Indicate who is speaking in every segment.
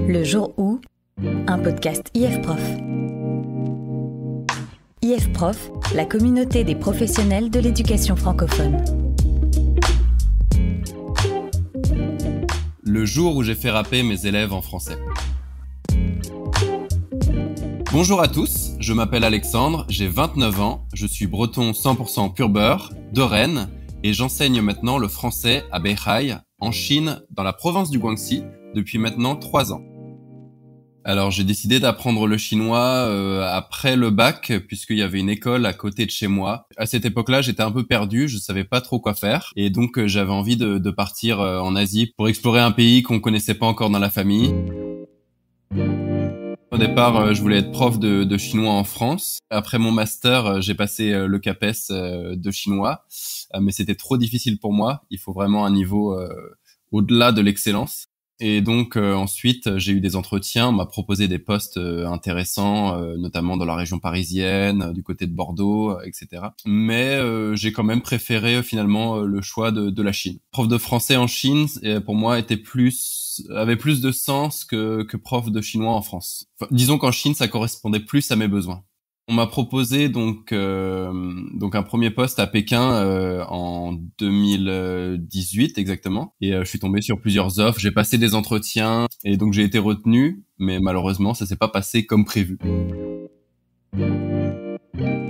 Speaker 1: Le jour où, un podcast IF Prof. IF Prof, la communauté des professionnels de l'éducation francophone.
Speaker 2: Le jour où j'ai fait rapper mes élèves en français. Bonjour à tous, je m'appelle Alexandre, j'ai 29 ans, je suis breton 100% pur beurre, de Rennes, et j'enseigne maintenant le français à Beihai, en Chine, dans la province du Guangxi, depuis maintenant 3 ans. Alors j'ai décidé d'apprendre le chinois après le bac, puisqu'il y avait une école à côté de chez moi. À cette époque-là, j'étais un peu perdu, je savais pas trop quoi faire, et donc j'avais envie de partir en Asie pour explorer un pays qu'on connaissait pas encore dans la famille. Au départ, je voulais être prof de chinois en France. Après mon master, j'ai passé le CAPES de chinois, mais c'était trop difficile pour moi. Il faut vraiment un niveau au-delà de l'excellence. Et donc ensuite, j'ai eu des entretiens, on m'a proposé des postes intéressants, notamment dans la région parisienne, du côté de Bordeaux, etc. Mais j'ai quand même préféré finalement le choix de la Chine. Prof de français en Chine, pour moi, avait plus de sens que prof de chinois en France. Enfin, disons qu'en Chine, ça correspondait plus à mes besoins. On m'a proposé donc un premier poste à Pékin en 2018 exactement, et je suis tombé sur plusieurs offres, j'ai passé des entretiens et donc j'ai été retenu, mais malheureusement ça s'est pas passé comme prévu.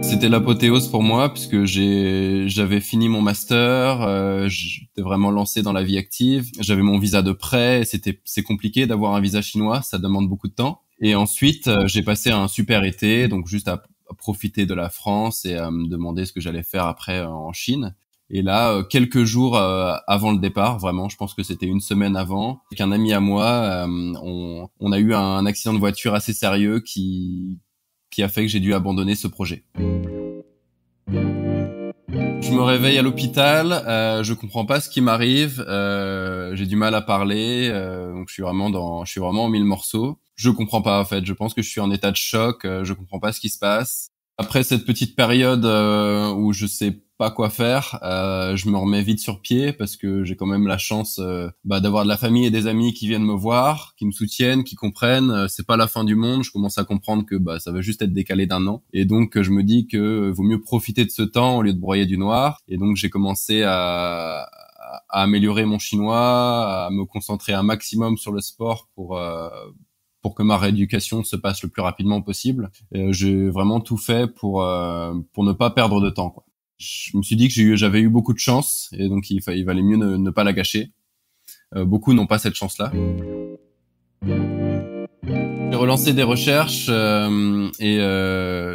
Speaker 2: C'était l'apothéose pour moi puisque j'avais fini mon master, j'étais vraiment lancé dans la vie active, j'avais mon visa de prêt, c'est compliqué d'avoir un visa chinois, ça demande beaucoup de temps. Et ensuite, j'ai passé un super été, donc juste à profiter de la France et à me demander ce que j'allais faire après en Chine. Et là, quelques jours avant le départ, vraiment, je pense que c'était une semaine avant, avec un ami à moi, on a eu un accident de voiture assez sérieux qui a fait que j'ai dû abandonner ce projet. Je me réveille à l'hôpital, je comprends pas ce qui m'arrive, j'ai du mal à parler, donc je suis vraiment en mille morceaux. Je comprends pas en fait, je pense que je suis en état de choc, je comprends pas ce qui se passe. Après cette petite période où je sais pas quoi faire, je me remets vite sur pied parce que j'ai quand même la chance d'avoir de la famille et des amis qui viennent me voir, qui me soutiennent, qui comprennent. C'est pas la fin du monde, je commence à comprendre que ça va juste être décalé d'un an. Et donc je me dis que vaut mieux profiter de ce temps au lieu de broyer du noir. Et donc j'ai commencé à améliorer mon chinois, à me concentrer un maximum sur le sport pour que ma rééducation se passe le plus rapidement possible. J'ai vraiment tout fait pour ne pas perdre de temps, quoi. Je me suis dit que j'avais eu beaucoup de chance et donc il valait mieux ne pas la gâcher. Beaucoup n'ont pas cette chance-là. J'ai relancé des recherches et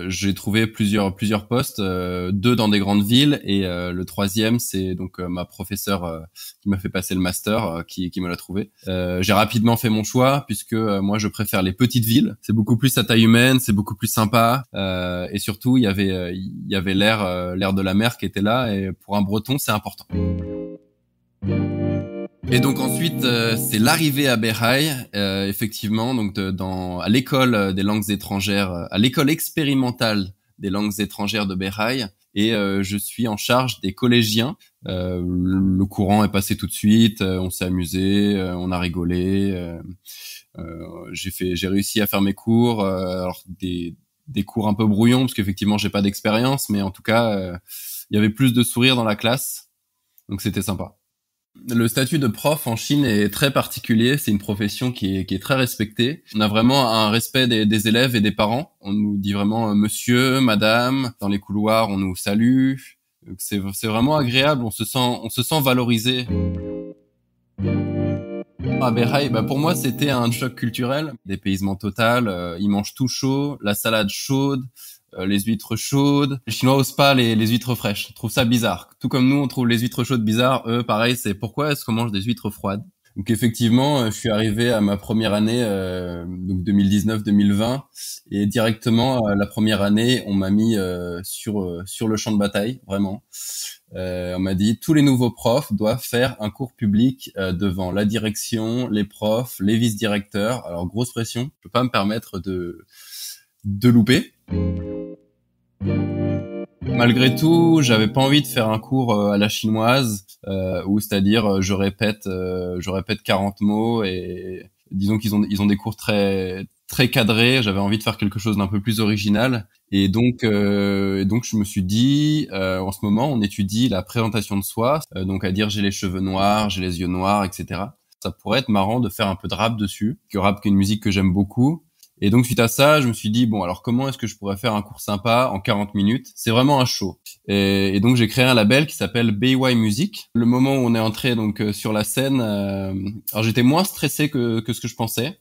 Speaker 2: j'ai trouvé plusieurs postes, 2 dans des grandes villes et le troisième c'est donc ma professeure qui m'a fait passer le master qui me l'a trouvé. J'ai rapidement fait mon choix puisque moi je préfère les petites villes, c'est beaucoup plus à taille humaine, c'est beaucoup plus sympa et surtout il y avait l'air de la mer qui était là et pour un Breton c'est important. Et donc ensuite, c'est l'arrivée à Beihai, effectivement, donc à l'école des langues étrangères, à l'école expérimentale des langues étrangères de Beihai, et je suis en charge des collégiens. Le courant est passé tout de suite, on s'est amusé, on a rigolé. J'ai réussi à faire mes cours, alors des cours un peu brouillons parce qu'effectivement j'ai pas d'expérience, mais en tout cas, il y avait plus de sourires dans la classe, donc c'était sympa. Le statut de prof en Chine est très particulier, c'est une profession qui est très respectée. On a vraiment un respect des élèves et des parents. On nous dit vraiment monsieur, madame, dans les couloirs on nous salue. C'est vraiment agréable, on se sent valorisé. À Beihai, pour moi c'était un choc culturel, dépaysement total, ils mangent tout chaud, la salade chaude, les huîtres chaudes. Les Chinois osent pas les huîtres fraîches. Ils trouvent ça bizarre. Tout comme nous, on trouve les huîtres chaudes bizarres. Eux, pareil, c'est pourquoi est-ce qu'on mange des huîtres froides? Donc effectivement, je suis arrivé à ma première année, donc 2019-2020, et directement la première année, on m'a mis sur le champ de bataille, vraiment. On m'a dit tous les nouveaux profs doivent faire un cours public devant la direction, les profs, les vice-directeurs. Alors grosse pression, je peux pas me permettre de louper. Malgré tout, j'avais pas envie de faire un cours à la chinoise où c'est-à-dire je répète 40 mots et disons qu'ils ont des cours très très cadrés. J'avais envie de faire quelque chose d'un peu plus original. Et donc je me suis dit, en ce moment, on étudie la présentation de soi, donc à dire j'ai les cheveux noirs, j'ai les yeux noirs, etc. Ça pourrait être marrant de faire un peu de rap dessus, que rap qui est une musique que j'aime beaucoup. Et donc suite à ça, je me suis dit bon alors comment est-ce que je pourrais faire un cours sympa en 40 minutes? C'est vraiment un show. Et donc j'ai créé un label qui s'appelle BY Music. Le moment où on est entré donc sur la scène, alors j'étais moins stressé que ce que je pensais.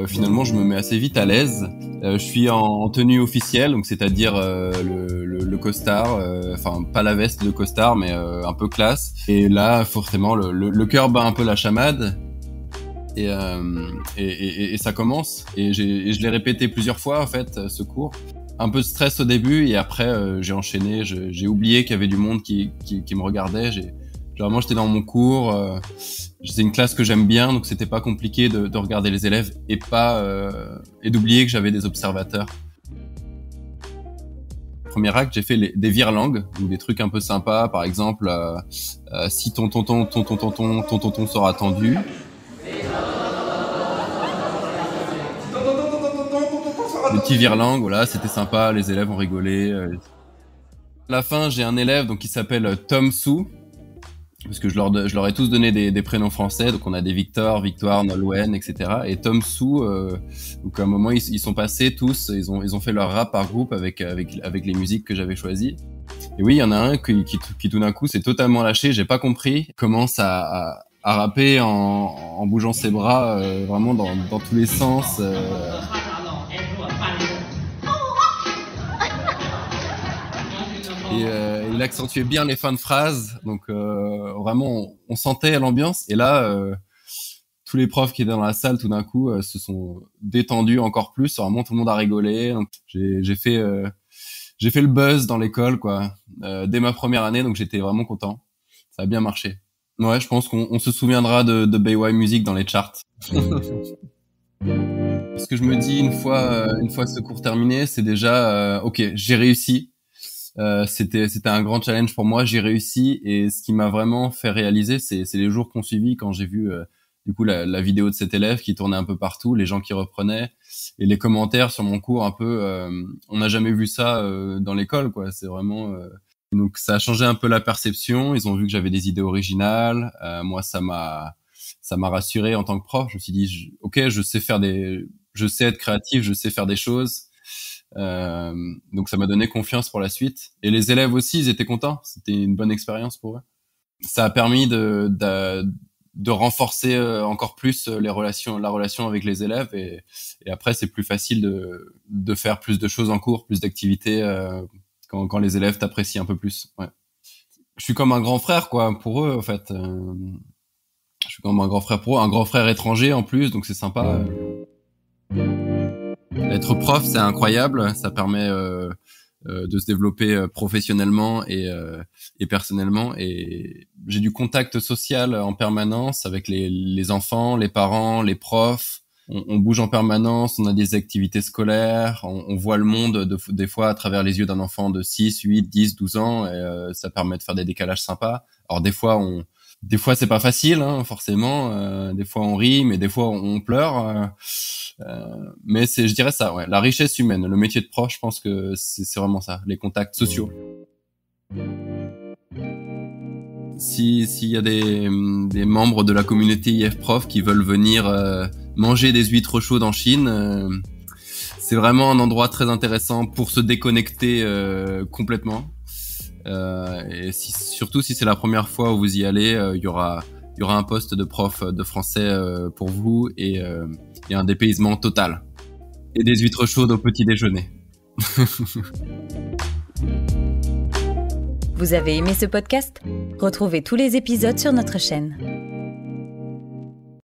Speaker 2: Finalement, je me mets assez vite à l'aise. Je suis en tenue officielle, donc c'est-à-dire le costard, enfin pas la veste de costard, mais un peu classe. Et là, forcément, le cœur bat un peu la chamade. Et ça commence. Et je l'ai répété plusieurs fois en fait, ce cours. Un peu de stress au début et après j'ai enchaîné. J'ai oublié qu'il y avait du monde qui me regardait. Vraiment, j'étais dans mon cours. C'est une classe que j'aime bien, donc c'était pas compliqué de regarder les élèves et d'oublier que j'avais des observateurs. Premier acte, j'ai fait des virelangues, donc des trucs un peu sympas. Par exemple, si ton tonton sera tendu. Des petits virelangues, voilà, c'était sympa. Les élèves ont rigolé. À la fin, j'ai un élève donc qui s'appelle Tom Sou. Parce que je leur ai tous donné des prénoms français, donc on a des Victor, Victoire, Nolwenn, etc. Et Tom Sou, donc à un moment ils sont passés tous, ils ont fait leur rap par groupe avec les musiques que j'avais choisies. Et oui, il y en a un qui tout d'un coup s'est totalement lâché, j'ai pas compris, il commence à rapper en bougeant ses bras vraiment dans tous les sens. Et il accentuait bien les fins de phrases, donc vraiment on sentait l'ambiance. Et là, tous les profs qui étaient dans la salle, tout d'un coup, se sont détendus encore plus. Vraiment, tout le monde a rigolé. Donc, j'ai fait le buzz dans l'école, quoi, dès ma première année. Donc j'étais vraiment content. Ça a bien marché. Ouais, je pense qu'on se souviendra de BY Music dans les charts. Ce que je me dis une fois ce cours terminé, c'est déjà ok, j'ai réussi. C'était un grand challenge pour moi, j'ai réussi. Et ce qui m'a vraiment fait réaliser, c'est les jours qu'on suivi, quand j'ai vu du coup la vidéo de cet élève qui tournait un peu partout, les gens qui reprenaient et les commentaires sur mon cours un peu on n'a jamais vu ça dans l'école, quoi. C'est vraiment donc ça a changé un peu la perception. Ils ont vu que j'avais des idées originales. Moi ça m'a rassuré en tant que prof. Je me suis dit ok, je sais être créatif, je sais faire des choses. Donc ça m'a donné confiance pour la suite. Et les élèves aussi, ils étaient contents. C'était une bonne expérience pour eux. Ça a permis de renforcer encore plus la relation avec les élèves. Et après, c'est plus facile de faire plus de choses en cours, plus d'activités quand les élèves t'apprécient un peu plus. Ouais. Je suis comme un grand frère, quoi, pour eux, en fait. Je suis comme un grand frère pour eux, un grand frère étranger en plus, donc c'est sympa. Être prof, c'est incroyable. Ça permet de se développer professionnellement et personnellement. Et j'ai du contact social en permanence avec les enfants, les parents, les profs. On bouge en permanence, on a des activités scolaires, on voit le monde des fois à travers les yeux d'un enfant de 6, 8, 10, 12 ans. Et ça permet de faire des décalages sympas. Alors des fois c'est pas facile, hein, forcément. Des fois on rit, mais des fois on pleure. Mais je dirais ça, ouais, la richesse humaine, le métier de prof, je pense que c'est vraiment ça, les contacts sociaux. S'il y a des membres de la communauté IF Prof qui veulent venir manger des huîtres chaudes en Chine, c'est vraiment un endroit très intéressant pour se déconnecter complètement. Et surtout si c'est la première fois où vous y allez, il y aura un poste de prof de français pour vous et un dépaysement total. Et des huîtres chaudes au petit déjeuner.
Speaker 1: Vous avez aimé ce podcast ? Retrouvez tous les épisodes sur notre chaîne.